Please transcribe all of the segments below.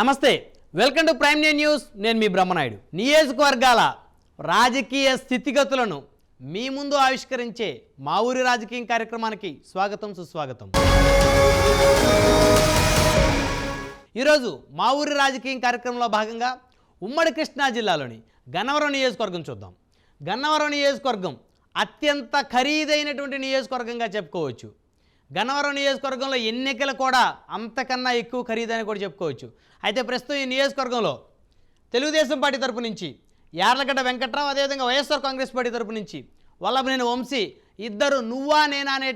నమస్తే, welcome to prime news. నేను మీ బ్రహ్మనాయుడు. నియోజకవర్గాల రాజకీయ స్థితిగతులను మీ ముందు ఆవిష్కరించే మా ఊరి రాజకీయం కార్యక్రమానికి స్వాగతం, సుస్వాగతం. ఈరోజు మా ఊరి రాజకీయం కార్యక్రమంలో భాగంగా ఉమ్మడి కృష్ణా జిల్లాలోని గన్నవరం నియోజకవర్గం చూద్దాం. గన్నవరం నియోజకవర్గం అత్యంత ఖరీదైనటువంటి నియోజకవర్గంగా చెప్పుకోవచ్చు. గన్నవరం నియోజకవర్గంలో ఎన్నికలు కూడా అంతకన్నా ఎక్కువ ఖరీదని కూడా చెప్పుకోవచ్చు. అయితే ప్రస్తుతం ఈ నియోజకవర్గంలో తెలుగుదేశం పార్టీ తరపు నుంచి యార్లగడ్డ వెంకట్రావు, అదేవిధంగా వైఎస్ఆర్ కాంగ్రెస్ పార్టీ తరపు నుంచి వల్లభనేని వంశీ ఇద్దరు నువ్వా నేనా అనే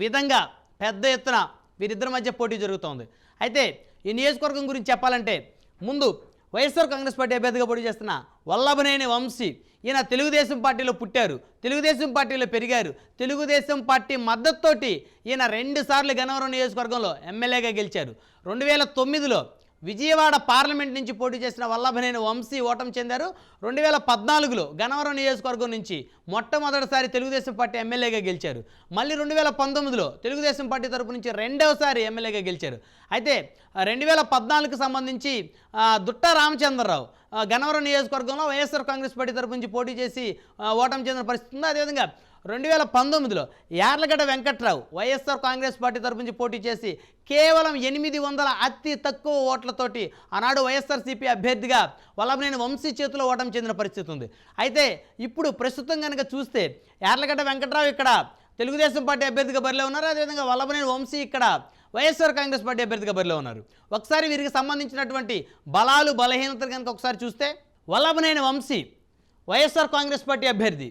విధంగా పెద్ద ఎత్తున వీరిద్దరి మధ్య పోటీ జరుగుతోంది. అయితే ఈ నియోజకవర్గం గురించి చెప్పాలంటే ముందు వైఎస్ఆర్ కాంగ్రెస్ పార్టీ అభ్యర్థిగా పోటీ చేస్తున్న వల్లభనేని వంశీ ఈయన తెలుగుదేశం పార్టీలో పుట్టారు, తెలుగుదేశం పార్టీలో పెరిగారు. తెలుగుదేశం పార్టీ మద్దతుతోటి ఈయన 2 సార్లు గన్నవరం నియోజకవర్గంలో ఎమ్మెల్యేగా గెలిచారు. 2009లో విజయవాడ పార్లమెంట్ నుంచి పోటీ చేసిన వల్లభనేని వంశీ ఓటమి చెందారు. 2014లో గన్నవరం నియోజకవర్గం నుంచి మొట్టమొదటిసారి తెలుగుదేశం పార్టీ ఎమ్మెల్యేగా గెలిచారు. మళ్ళీ 2019లో తెలుగుదేశం పార్టీ తరపు నుంచి రెండవసారి ఎమ్మెల్యేగా గెలిచారు. అయితే 2014కు సంబంధించి దుట్టా రామచంద్రరావు గన్నవరం నియోజకవర్గంలో వైఎస్ఆర్ కాంగ్రెస్ పార్టీ తరపు నుంచి పోటీ చేసి ఓటమి చెందిన పరిస్థితి ఉంది. అదేవిధంగా 2019లో యార్లగడ్డ వెంకట్రావు వైఎస్ఆర్ కాంగ్రెస్ పార్టీ తరపు నుంచి పోటీ చేసి కేవలం 800 అతి తక్కువ ఓట్లతోటి ఆనాడు వైఎస్ఆర్సీపీ అభ్యర్థిగా వల్లభనేని వంశీ చేతిలో ఓటమి చెందిన పరిస్థితి ఉంది. అయితే ఇప్పుడు ప్రస్తుతం కనుక చూస్తే యార్లగడ్డ వెంకట్రావు ఇక్కడ తెలుగుదేశం పార్టీ అభ్యర్థిగా బరిలో ఉన్నారు. అదేవిధంగా వల్లభనేని వంశీ ఇక్కడ వైఎస్ఆర్ కాంగ్రెస్ పార్టీ అభ్యర్థిగా బరిలో ఉన్నారు. ఒకసారి వీరికి సంబంధించినటువంటి బలాలు బలహీనతలు కనుక ఒకసారి చూస్తే వల్లభనేని వంశీ వైఎస్ఆర్ కాంగ్రెస్ పార్టీ అభ్యర్థి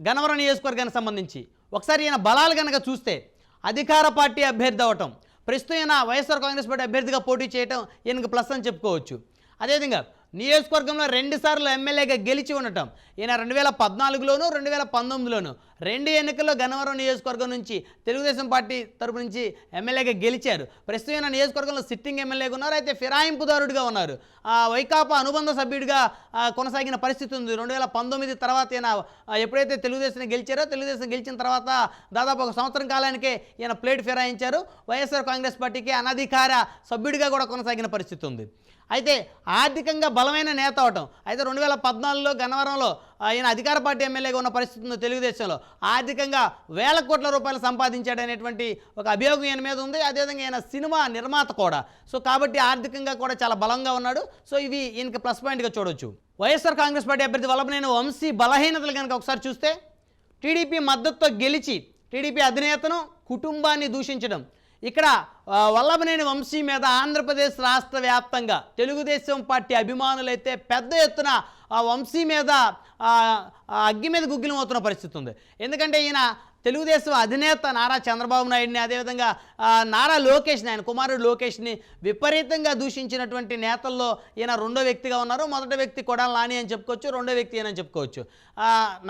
గన్నవరం నియోజకవర్గానికి సంబంధించి ఒకసారి ఈయన బలాలు కనుక చూస్తే అధికార పార్టీ అభ్యర్థి అవటం, ప్రస్తుతం ఈయన వైఎస్ఆర్ కాంగ్రెస్ పార్టీ అభ్యర్థిగా పోటీ చేయటం ఈయనకు ప్లస్ అని చెప్పుకోవచ్చు. అదేవిధంగా నియోజకవర్గంలో 2 సార్లు ఎమ్మెల్యేగా గెలిచి ఉండటం, ఈయన 2014లోను 2019లోను 2 ఎన్నికల్లో గన్నవరం నియోజకవర్గం నుంచి తెలుగుదేశం పార్టీ తరపు నుంచి ఎమ్మెల్యేగా గెలిచారు. ప్రస్తుతం ఈయన నియోజకవర్గంలో సిట్టింగ్ ఎమ్మెల్యేగా ఉన్నారు. అయితే ఫిరాయింపుదారుడిగా ఉన్నారు. వైకాపా అనుబంధ సభ్యుడిగా కొనసాగిన పరిస్థితి ఉంది. 2019 తర్వాత ఈయన ఎప్పుడైతే తెలుగుదేశం గెలిచారో, తెలుగుదేశం గెలిచిన తర్వాత దాదాపు 1 సంవత్సరం కాలానికే ఈయన ప్లేట్ ఫిరాయించారు. వైఎస్ఆర్ కాంగ్రెస్ పార్టీకి అనధికార సభ్యుడిగా కూడా కొనసాగిన పరిస్థితి ఉంది. అయితే ఆర్థికంగా బలమైన నేత అవటం, అయితే 2014లో గన్నవరంలో ఈయన అధికార పార్టీ ఎమ్మెల్యేగా ఉన్న పరిస్థితి ఉంది. తెలుగుదేశంలో ఆర్థికంగా వేల కోట్ల రూపాయలు సంపాదించాడనేటువంటి ఒక అభియోగం ఈయన మీద ఉంది. అదేవిధంగా ఈయన సినిమా నిర్మాత కూడా. సో కాబట్టి ఆర్థికంగా కూడా చాలా బలంగా ఉన్నాడు. సో ఇవి ఈయనకి ప్లస్ పాయింట్గా చూడవచ్చు. వైఎస్ఆర్ కాంగ్రెస్ పార్టీ అభ్యర్థి వల్లభనేని వంశీ బలహీనతలు కనుక ఒకసారి చూస్తే టీడీపీ మద్దతుతో గెలిచి టీడీపీ అధినేతను కుటుంబాన్ని దూషించడం, ఇక్కడ వల్లభనేని వంశీ మీద ఆంధ్రప్రదేశ్ రాష్ట్ర వ్యాప్తంగా తెలుగుదేశం పార్టీ అభిమానులైతే పెద్ద ఎత్తున ఆ వంశీ మీద అగ్గి మీద గుగ్గిలం అవుతున్న పరిస్థితి ఉంది. ఎందుకంటే ఈయన తెలుగుదేశం అధినేత నారా చంద్రబాబు నాయుడిని, అదేవిధంగా నారా లోకేష్ని, ఆయన కుమారుడు లోకేష్ని విపరీతంగా దూషించినటువంటి నేతల్లో ఈయన రెండో వ్యక్తిగా ఉన్నారు. మొదటి వ్యక్తి కొడాలి నాని అని చెప్పుకోవచ్చు, రెండో వ్యక్తి ఈయన చెప్పుకోవచ్చు.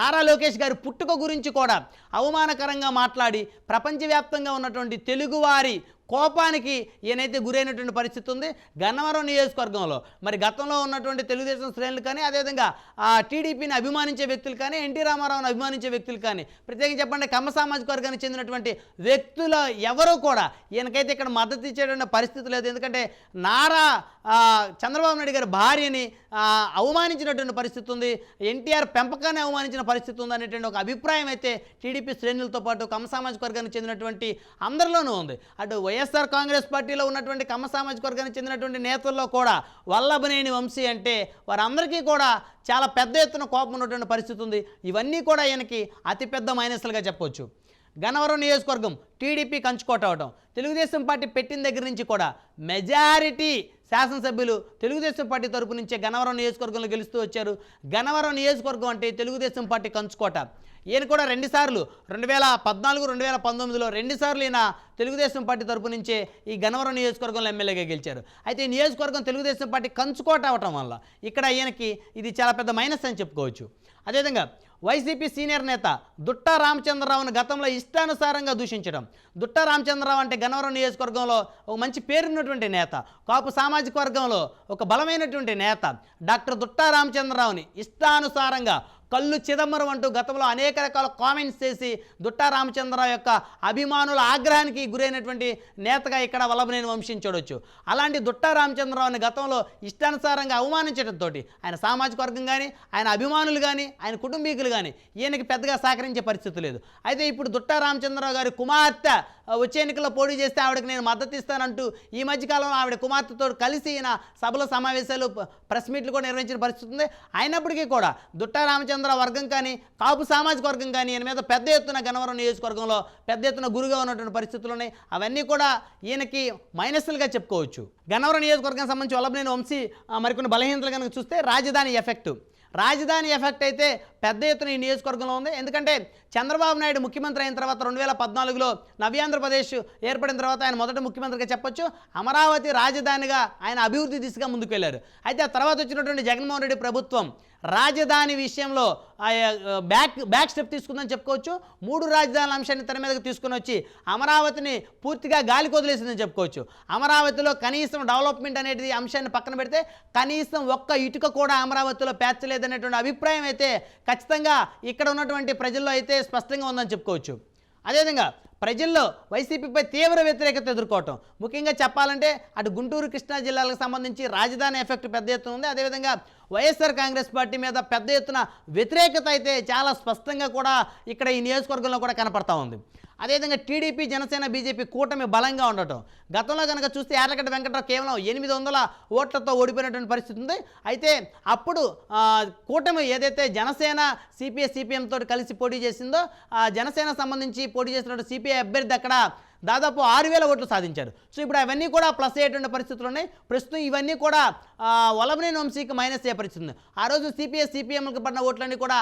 నారా లోకేష్ గారి పుట్టుక గురించి కూడా అవమానకరంగా మాట్లాడి ప్రపంచవ్యాప్తంగా ఉన్నటువంటి తెలుగువారి కోపానికి ఈయనైతే గురైనటువంటి పరిస్థితి ఉంది. గన్నవరం నియోజకవర్గంలో మరి గతంలో ఉన్నటువంటి తెలుగుదేశం శ్రేణులు కానీ, అదేవిధంగా టీడీపీని అభిమానించే వ్యక్తులు కానీ, ఎన్టీ రామారావుని అభిమానించే వ్యక్తులు కానీ, ప్రత్యేకంగా చెప్పండి కమ్మ సామాజిక వర్గానికి చెందినటువంటి వ్యక్తులు ఎవరూ కూడా ఈయనకైతే ఇక్కడ మద్దతు ఇచ్చేటువంటి పరిస్థితి లేదు. ఎందుకంటే నారా చంద్రబాబు నాయుడు గారి భార్యని అవమానించినటువంటి పరిస్థితి ఉంది, ఎన్టీఆర్ పెంపకాన్ని అవమానించిన పరిస్థితి ఉంది అనేటువంటి ఒక అభిప్రాయం అయితే టీడీపీ శ్రేణులతో పాటు కమ్మ సామాజిక వర్గానికి చెందినటువంటి అందరిలోనూ ఉంది. అటు వైఎస్ఆర్ కాంగ్రెస్ పార్టీలో ఉన్నటువంటి కమ్మ సామాజిక వర్గానికి చెందినటువంటి నేతల్లో కూడా వల్లభనేని వంశీ అంటే వారందరికీ కూడా చాలా పెద్ద ఎత్తున కోపం ఉన్నటువంటి పరిస్థితి ఉంది. ఇవన్నీ కూడా ఈయనకి అతిపెద్ద మైనస్లుగా చెప్పవచ్చు. గన్నవరం నియోజకవర్గం టీడీపీ కంచుకోట అవడం, తెలుగుదేశం పార్టీ పెట్టిన దగ్గర నుంచి కూడా మెజారిటీ శాసనసభ్యులు తెలుగుదేశం పార్టీ తరపు నుంచే గన్నవరం నియోజకవర్గంలో గెలుస్తూ వచ్చారు. గన్నవరం నియోజకవర్గం అంటే తెలుగుదేశం పార్టీ కంచుకోట. ఈయన కూడా 2 సార్లు 2014, 2019లో 2 సార్లు ఈయన తెలుగుదేశం పార్టీ తరపు నుంచే ఈ గన్నవరం నియోజకవర్గంలో ఎమ్మెల్యేగా గెలిచారు. అయితే ఈ నియోజకవర్గం తెలుగుదేశం పార్టీ కంచుకోట అవటం వల్ల ఇక్కడ ఈయనకి ఇది చాలా పెద్ద మైనస్ అని చెప్పుకోవచ్చు. అదేవిధంగా వైసీపీ సీనియర్ నేత దుట్టా రామచంద్రరావును గతంలో ఇష్టానుసారంగా దూషించడం. దుట్టా రామచంద్రరావు అంటే గన్నవరం నియోజకవర్గంలో ఒక మంచి పేరున్నటువంటి నేత, కాపు సామాజిక వర్గంలో ఒక బలమైనటువంటి నేత. డాక్టర్ దుట్టా రామచంద్రరావుని ఇష్టానుసారంగా కళ్ళు చిదంబరం అంటూ గతంలో అనేక రకాల కామెంట్స్ చేసి దుట్టా రామచంద్రరావు యొక్క అభిమానుల ఆగ్రహానికి గురైనటువంటి నేతగా ఇక్కడ వల్లభనేని వంశీని చూడొచ్చు. అలాంటి దుట్టా రామచంద్రరావుని గతంలో ఇష్టానుసారంగా అవమానించడంతో ఆయన సామాజిక వర్గం కానీ, ఆయన అభిమానులు కానీ, ఆయన కుటుంబీకులు కానీ ఈయనకి పెద్దగా సహకరించే పరిస్థితి లేదు. అయితే ఇప్పుడు దుట్టా రామచంద్రరావు గారి కుమార్తె వచ్చే ఎన్నికల్లో పోటీ చేస్తే ఆవిడకి నేను మద్దతు ఇస్తానంటూ ఈ మధ్యకాలంలో ఆవిడ కుమార్తెతో కలిసి ఈయన సభల సమావేశాలు, ప్రెస్ మీట్లు కూడా నిర్వహించిన పరిస్థితి ఉంది. అయినప్పటికీ కూడా దుట్టా రామచంద్ర వర్గం కానీ, కాపు సామాజిక వర్గం కానీ ఈయన మీద పెద్ద ఎత్తున గన్నవరం నియోజకవర్గంలో పెద్ద ఎత్తున గురుగా ఉన్నటువంటి పరిస్థితులు ఉన్నాయి. అవన్నీ కూడా ఈయనకి మైనస్లుగా చెప్పుకోవచ్చు. గన్నవరం నియోజకవర్గానికి సంబంధించి వల్లభనేని వంశీ మరికొన్ని బలహీనతలు కనుక చూస్తే రాజధాని ఎఫెక్ట్ అయితే పెద్ద ఎత్తున ఈ నియోజకవర్గంలో ఉంది. ఎందుకంటే చంద్రబాబు నాయుడు ముఖ్యమంత్రి అయిన తర్వాత 2014లో నవ్యాంధ్రప్రదేశ్ ఏర్పడిన తర్వాత ఆయన మొదటి ముఖ్యమంత్రిగా చెప్పొచ్చు. అమరావతి రాజధానిగా ఆయన అభివృద్ధి దిశగా ముందుకు వెళ్ళారు. అయితే ఆ తర్వాత వచ్చినటువంటి జగన్మోహన్ రెడ్డి ప్రభుత్వం రాజధాని విషయంలో బ్యాక్ స్టెప్ తీసుకుందని చెప్పుకోవచ్చు. 3 రాజధానుల అంశాన్ని తెర మీదకి తీసుకుని వచ్చి అమరావతిని పూర్తిగా గాలికి వదిలేసిందని చెప్పుకోవచ్చు. అమరావతిలో కనీసం డెవలప్మెంట్ అనేది అంశాన్ని పక్కన పెడితే కనీసం ఒక్క ఇటుక కూడా అమరావతిలో పేర్చలేదనేటువంటి అభిప్రాయం అయితే ఖచ్చితంగా ఇక్కడ ఉన్నటువంటి ప్రజల్లో అయితే స్పష్టంగా ఉందని చెప్పుకోవచ్చు. అదేవిధంగా ప్రజల్లో వైసీపీపై తీవ్ర వ్యతిరేకత ఎదుర్కోవటం, ముఖ్యంగా చెప్పాలంటే అటు గుంటూరు, కృష్ణా జిల్లాలకు సంబంధించి రాజధాని ఎఫెక్ట్ పెద్ద ఎత్తున ఉంది. అదేవిధంగా వైఎస్ఆర్ కాంగ్రెస్ పార్టీ మీద పెద్ద ఎత్తున వ్యతిరేకత అయితే చాలా స్పష్టంగా కూడా ఇక్కడ ఈ నియోజకవర్గంలో కూడా కనపడతా ఉంది. అదేవిధంగా టీడీపీ, జనసేన, బీజేపీ కూటమి బలంగా ఉండటం. గతంలో కనుక చూస్తే యార్లగడ్డ వెంకట్రావు కేవలం 800 ఓట్లతో ఓడిపోయినటువంటి పరిస్థితి ఉంది. అయితే అప్పుడు కూటమి ఏదైతే జనసేన, సిపిఎం తోటి కలిసి పోటీ చేసిందో జనసేన సంబంధించి పోటీ చేసినటువంటి సిపిఐ అభ్యర్థి అక్కడ దాదాపు 6000 ఓట్లు సాధించారు. సో ఇప్పుడు అవన్నీ కూడా ప్లస్ అయ్యేటువంటి పరిస్థితులు ఉన్నాయి. ప్రస్తుతం ఇవన్నీ కూడా వల్లభనేని వంశీకి మైనస్ అయ్యే పరిస్థితి ఉంది. ఆ రోజు సిపిఎంకి పడిన ఓట్లన్నీ కూడా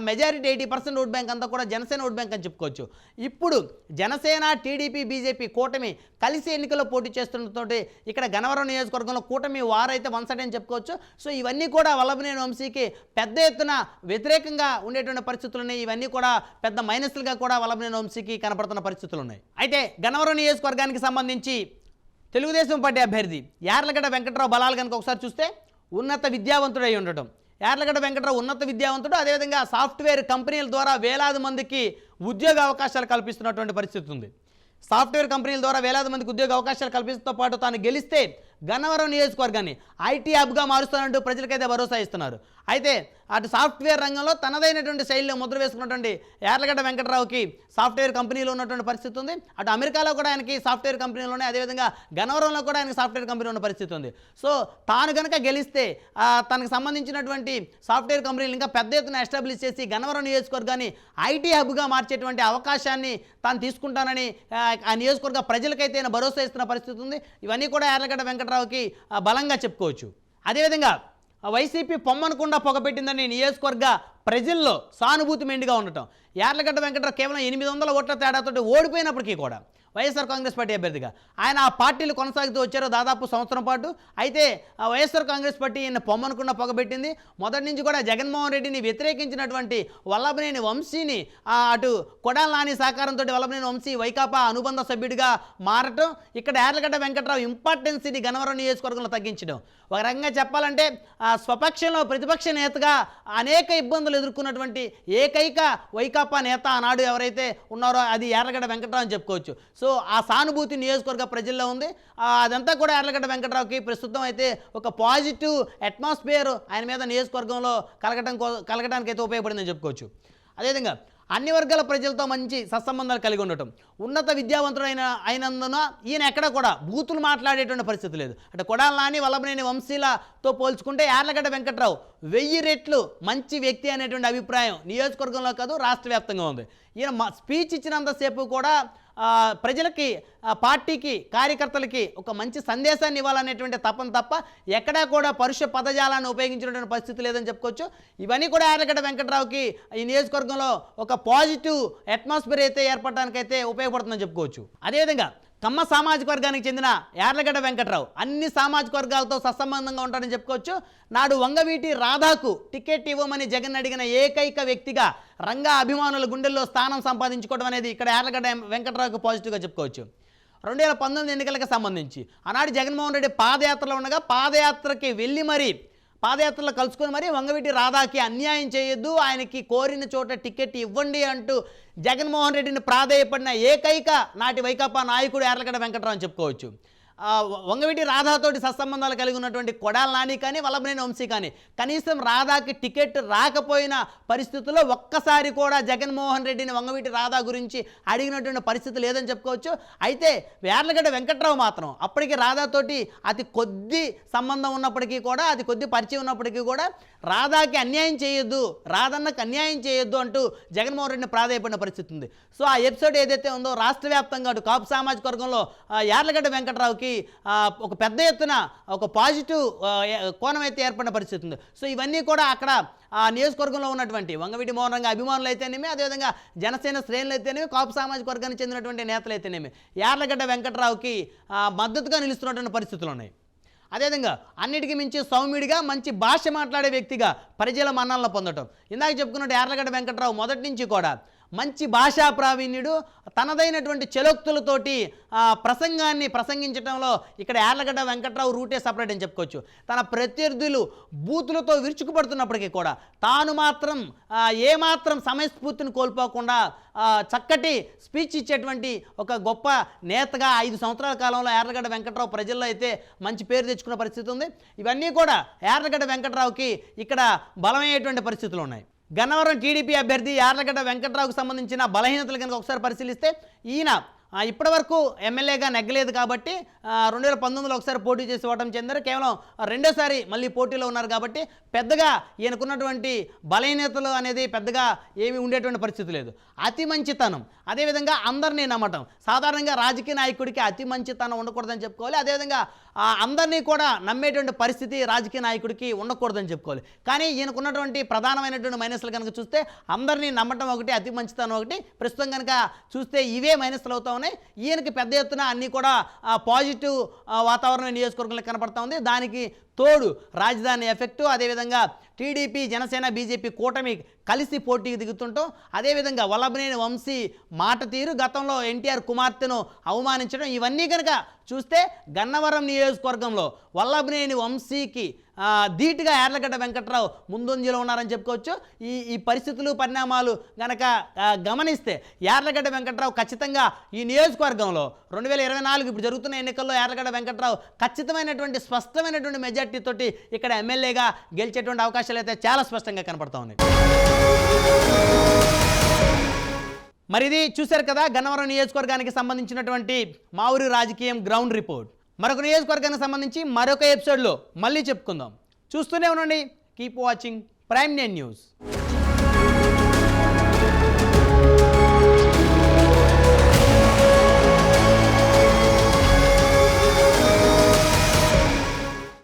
మెజారిటీ 80% ఓట్ బ్యాంక్ అంతా కూడా జనసేన ఓట్ బ్యాంక్ అని చెప్పుకోవచ్చు. ఇప్పుడు జనసేన, టీడీపీ, బీజేపీ కూటమి కలిసి ఎన్నికల్లో పోటీ చేస్తున్నతో ఇక్కడ గన్నవరం నియోజకవర్గంలో కూటమి వారైతే వన్ సైడ్ అని చెప్పుకోవచ్చు. సో ఇవన్నీ కూడా వల్లభనేని వంశీకి పెద్ద ఎత్తున వ్యతిరేకంగా ఉండేటువంటి పరిస్థితులు ఉన్నాయి. ఇవన్నీ కూడా పెద్ద మైనస్లుగా కూడా వల్లభనేని వంశీకి కనపడుతున్న పరిస్థితులు ఉన్నాయి. అయితే గన్నవరం నియోజకవర్గానికి సంబంధించి తెలుగుదేశం పార్టీ అభ్యర్థి యార్లగడ్డ వెంకట్రావు బలాలు కనుక ఒకసారి చూస్తే ఉన్నత విద్యావంతుడై ఉండటం. యార్లగడ్డ వెంకట్రావు ఉన్నత విద్యావంతుడు. అదేవిధంగా సాఫ్ట్వేర్ కంపెనీల ద్వారా వేలాది మందికి ఉద్యోగ అవకాశాలు కల్పిస్తున్నటువంటి పరిస్థితి ఉంది. సాఫ్ట్వేర్ కంపెనీల ద్వారా వేలాది మందికి ఉద్యోగ అవకాశాలు కల్పిస్తూ పాటు తాను గెలిస్తే గన్నవరం నియోజకవర్గాన్ని ఐటీ హబ్గా మారుస్తానంటూ ప్రజలకైతే భరోసా ఇస్తున్నారు. అయితే అటు సాఫ్ట్వేర్ రంగంలో తనదైనటువంటి శైలిలో ముద్ర వేసుకున్నటువంటి యార్లగడ్డ వెంకట్రావుకి సాఫ్ట్వేర్ కంపెనీలో ఉన్నటువంటి పరిస్థితి ఉంది. అటు అమెరికాలో కూడా ఆయనకి సాఫ్ట్వేర్ కంపెనీలు ఉన్నాయి. అదేవిధంగా గన్నవరంలో కూడా ఆయనకి సాఫ్ట్వేర్ కంపెనీ ఉన్న పరిస్థితి ఉంది. సో తాను కనుక గెలిస్తే తనకు సంబంధించినటువంటి సాఫ్ట్వేర్ కంపెనీలు ఇంకా పెద్ద ఎత్తున ఎస్టాబ్లిష్ చేసి గన్నవరం నియోజకవర్గాన్ని ఐటీ హబ్గా మార్చేటువంటి అవకాశాన్ని తాను తీసుకుంటానని ఆ నియోజకవర్గ ప్రజలకైతే ఆయన భరోసా ఇస్తున్న పరిస్థితి ఉంది. ఇవన్నీ కూడా యార్లగడ్డ వెంకట్రావుకి బలంగా చెప్పుకోవచ్చు. అదేవిధంగా వైసీపీ పొమ్మనకుండా పొగపెట్టిందని నియోజకవర్గ ప్రజల్లో సానుభూతి మెండుగా ఉండటం. యార్లగడ్డ వెంకట్రావు కేవలం 800 ఓట్ల తేడాతో ఓడిపోయినప్పటికీ కూడా వైఎస్ఆర్ కాంగ్రెస్ పార్టీ అభ్యర్థిగా ఆయన ఆ పార్టీలు కొనసాగుతూ వచ్చారు దాదాపు సంవత్సరం పాటు. అయితే ఆ వైఎస్ఆర్ కాంగ్రెస్ పార్టీ ఈయన పొమ్మనకుండా పొగబెట్టింది. మొదటి నుంచి కూడా జగన్మోహన్ రెడ్డిని వ్యతిరేకించినటువంటి వల్లభనేని వంశీని అటు కొడాల నాని సహకారంతో వల్లభనేని వంశీ వైకాపా అనుబంధ సభ్యుడిగా మారటం, ఇక్కడ యార్లగడ్డ వెంకట్రావు ఇంపార్టెన్స్ని గన్నవరం నియోజకవర్గంలో తగ్గించడం. ఒక రకంగా చెప్పాలంటే స్వపక్షంలో ప్రతిపక్ష నేతగా అనేక ఇబ్బందులు ఎదుర్కొన్నటువంటి ఏకైక వైకాపా నేత ఆనాడు ఎవరైతే ఉన్నారో అది యార్లగడ్డ వెంకట్రావు అని చెప్పుకోవచ్చు. సో ఆ సానుభూతి నియోజకవర్గ ప్రజల్లో ఉంది. అదంతా కూడా యార్లగడ్డ వెంకట్రావుకి ప్రస్తుతం అయితే ఒక పాజిటివ్ అట్మాస్ఫియర్ ఆయన మీద నియోజకవర్గంలో కలగడానికి అయితే ఉపయోగపడిందని చెప్పుకోవచ్చు. అదేవిధంగా అన్ని వర్గాల ప్రజలతో మంచి సత్సంబంధాలు కలిగి ఉండటం, ఉన్నత అయినందున ఈయన ఎక్కడ కూడా బూతులు మాట్లాడేటువంటి పరిస్థితి లేదు. అంటే కొడాల నాని, వల్లభనేని వంశీలతో పోల్చుకుంటే యార్లగడ్డ వెంకట్రావు 1000 రెట్లు మంచి వ్యక్తి అనేటువంటి అభిప్రాయం నియోజకవర్గంలో కాదు రాష్ట్ర వ్యాప్తంగా ఉంది. ఈయన స్పీచ్ ఇచ్చినంతసేపు కూడా ప్రజలకి, పార్టీకి, కార్యకర్తలకి ఒక మంచి సందేశాన్ని ఇవ్వాలనేటువంటి తపన తప్ప ఎక్కడా కూడా పరుష పదజాలాన్ని ఉపయోగించినటువంటి పరిస్థితి లేదని చెప్పుకోవచ్చు. ఇవన్నీ కూడా యార్లగడ్డ వెంకట్రావుకి ఈ నియోజకవర్గంలో ఒక పాజిటివ్ అట్మాస్ఫియర్ అయితే ఏర్పడడానికైతే ఉపయోగపడుతుందని చెప్పుకోవచ్చు. అదేవిధంగా కమ్మ సామాజిక వర్గానికి చెందిన యార్లగడ్డ వెంకట్రావు అన్ని సామాజిక వర్గాలతో సత్సంబంధంగా ఉంటాడని చెప్పుకోవచ్చు. నాడు వంగవీటి రాధాకు టికెట్ ఇవ్వమని జగన్ అడిగిన ఏకైక వ్యక్తిగా రంగా అభిమానుల గుండెల్లో స్థానం సంపాదించుకోవడం అనేది ఇక్కడ యార్లగడ్డ వెంకట్రావుకు పాజిటివ్గా చెప్పుకోవచ్చు. 2019 ఎన్నికలకు సంబంధించి ఆనాడు జగన్మోహన్ రెడ్డి పాదయాత్రలో ఉండగా పాదయాత్రకి వెళ్ళి మరీ పాదయాత్రలో కలుసుకొని మరి వంగవీటి రాధాకి అన్యాయం చేయొద్దు, ఆయనకి కోరిన చోట టికెట్ ఇవ్వండి అంటూ జగన్మోహన్ రెడ్డిని ప్రాధేయపడిన ఏకైక నాటి వైకాపా నాయకుడు యార్లగడ్డ వెంకట్రావు అని చెప్పుకోవచ్చు. వంగవీటి రాధాతోటి సత్సంబంధాలు కలిగి ఉన్నటువంటి కొడాల నాని కానీ వల్లభనేని వంశీ కానీ కనీసం రాధాకి టికెట్ రాకపోయిన పరిస్థితుల్లో ఒక్కసారి కూడా జగన్మోహన్ రెడ్డిని వంగవీటి రాధా గురించి అడిగినటువంటి పరిస్థితి లేదని చెప్పుకోవచ్చు. అయితే యార్లగడ్డ వెంకట్రావు మాత్రం అప్పటికి రాధాతోటి అతి కొద్ది సంబంధం ఉన్నప్పటికీ కూడా, అతి కొద్ది పరిచయం ఉన్నప్పటికీ కూడా రాధాకి అన్యాయం చేయొద్దు, రాధన్నకు అన్యాయం చేయొద్దు అంటూ జగన్మోహన్ రెడ్డిని ప్రాధేయపడిన పరిస్థితి ఉంది. సో ఆ ఎపిసోడ్ ఏదైతే ఉందో రాష్ట్ర వ్యాప్తంగా అటు కాపు సామాజిక వర్గంలో యార్లగడ్డ వెంకట్రావుకి ఒక పెద్ద ఎత్తున ఒక పాజిటివ్ కోణం అయితే ఏర్పడిన పరిస్థితి ఉంది. సో ఇవన్నీ కూడా అక్కడ ఆ నియోజకవర్గంలో ఉన్నటువంటి వంగవీటి మోహన్ రంగ అభిమానులు అయితేనేమి, అదేవిధంగా జనసేన శ్రేణులు అయితేనేమి, కాపు సామాజిక వర్గానికి చెందినటువంటి నేతలు అయితేనేమి యార్లగడ్డ వెంకట్రావుకి మద్దతుగా నిలుస్తున్నటువంటి పరిస్థితులు ఉన్నాయి. అదేవిధంగా అన్నిటికీ మించి సౌమ్యుడిగా మంచి భాష మాట్లాడే వ్యక్తిగా ప్రజల మన్ననలు పొందటం. ఇందాక చెప్పుకున్నట్టు యార్లగడ్డ వెంకట్రావు మొదటి నుంచి కూడా మంచి భాషా ప్రావీణ్యుడు, తనదైనటువంటి చలోక్తులతోటి ప్రసంగాన్ని ప్రసంగించడంలో ఇక్కడ యార్లగడ్డ వెంకట్రావు రూటే సపరేట్ అని చెప్పుకోవచ్చు. తన ప్రత్యర్థులు బూతులతో విరుచుకుపడుతున్నప్పటికీ కూడా తాను మాత్రం ఏమాత్రం సమయస్ఫూర్తిని కోల్పోకుండా చక్కటి స్పీచ్ ఇచ్చేటువంటి ఒక గొప్ప నేతగా 5 సంవత్సరాల కాలంలో యార్లగడ్డ వెంకట్రావు ప్రజల్లో అయితే మంచి పేరు తెచ్చుకున్న పరిస్థితి ఉంది. ఇవన్నీ కూడా యార్లగడ్డ వెంకట్రావుకి ఇక్కడ బలమయ్యేటువంటి పరిస్థితులు ఉన్నాయి. గన్నవరం టీడీపీ అభ్యర్థి యార్లగడ్డ వెంకట్రావుకు సంబంధించిన బలహీనతలు కనుక ఒకసారి పరిశీలిస్తే ఈయన ఇప్పటివరకు ఎమ్మెల్యేగా నెగ్గలేదు కాబట్టి 2019లో ఒకసారి పోటీ చేసి ఓటమి చెందారు. కేవలం రెండోసారి మళ్ళీ పోటీలో ఉన్నారు కాబట్టి పెద్దగా ఈయనకున్నటువంటి బలహీనతలు అనేది పెద్దగా ఏమీ ఉండేటువంటి పరిస్థితి లేదు. అతి మంచితనం, అదేవిధంగా అందరినీ నమ్మటం. సాధారణంగా రాజకీయ నాయకుడికి అతి మంచితనం ఉండకూడదని చెప్పుకోవాలి. అదేవిధంగా అందరినీ కూడా నమ్మేటువంటి పరిస్థితి రాజకీయ నాయకుడికి ఉండకూడదని చెప్పుకోవాలి. కానీ ఈయనకున్నటువంటి ప్రధానమైనటువంటి మైనస్లు కనుక చూస్తే అందరినీ నమ్మటం ఒకటి, అతి మంచితనం ఒకటి. ప్రస్తుతం కనుక చూస్తే ఇవే మైనస్లు అవుతా ఉన్నాయి. ఈయనకి పెద్ద ఎత్తున అన్నీ కూడా పాజిటివ్ వాతావరణం నియోజకవర్గంలో కనపడతా ఉంది. దానికి తోడు రాజధాని ఎఫెక్టు, అదేవిధంగా టీడీపీ, జనసేన, బీజేపీ కూటమి కలిసి పోటీకి దిగుతుంటాం. అదేవిధంగా వల్లభనేని వంశీ మాట తీరు, గతంలో ఎన్టీఆర్ కుమార్తెను అవమానించడం, ఇవన్నీ కనుక చూస్తే గన్నవరం నియోజకవర్గంలో వల్లభనేని వంశీకి ధీటుగా యార్లగడ్డ వెంకట్రావు ముందంజలో ఉన్నారని చెప్పుకోవచ్చు. ఈ పరిస్థితులు పరిణామాలు గనక గమనిస్తే యార్లగడ్డ వెంకట్రావు ఖచ్చితంగా ఈ నియోజకవర్గంలో 2024 ఇప్పుడు జరుగుతున్న ఎన్నికల్లో యార్లగడ్డ వెంకట్రావు ఖచ్చితమైనటువంటి స్పష్టమైనటువంటి మెజార్టీ తోటి ఇక్కడ ఎమ్మెల్యేగా గెలిచేటువంటి అవకాశాలు అయితే చాలా స్పష్టంగా కనపడతా ఉన్నాయి. మరి ఇది చూశారు కదా గన్నవరం నియోజకవర్గానికి సంబంధించినటువంటి మా ఊరి రాజకీయం గ్రౌండ్ రిపోర్ట్. మరొక నియోజకవర్గానికి సంబంధించి మరొక ఎపిసోడ్లో మళ్ళీ చెప్పుకుందాం. చూస్తూనే ఉండండి. Keep watching Prime Nine news.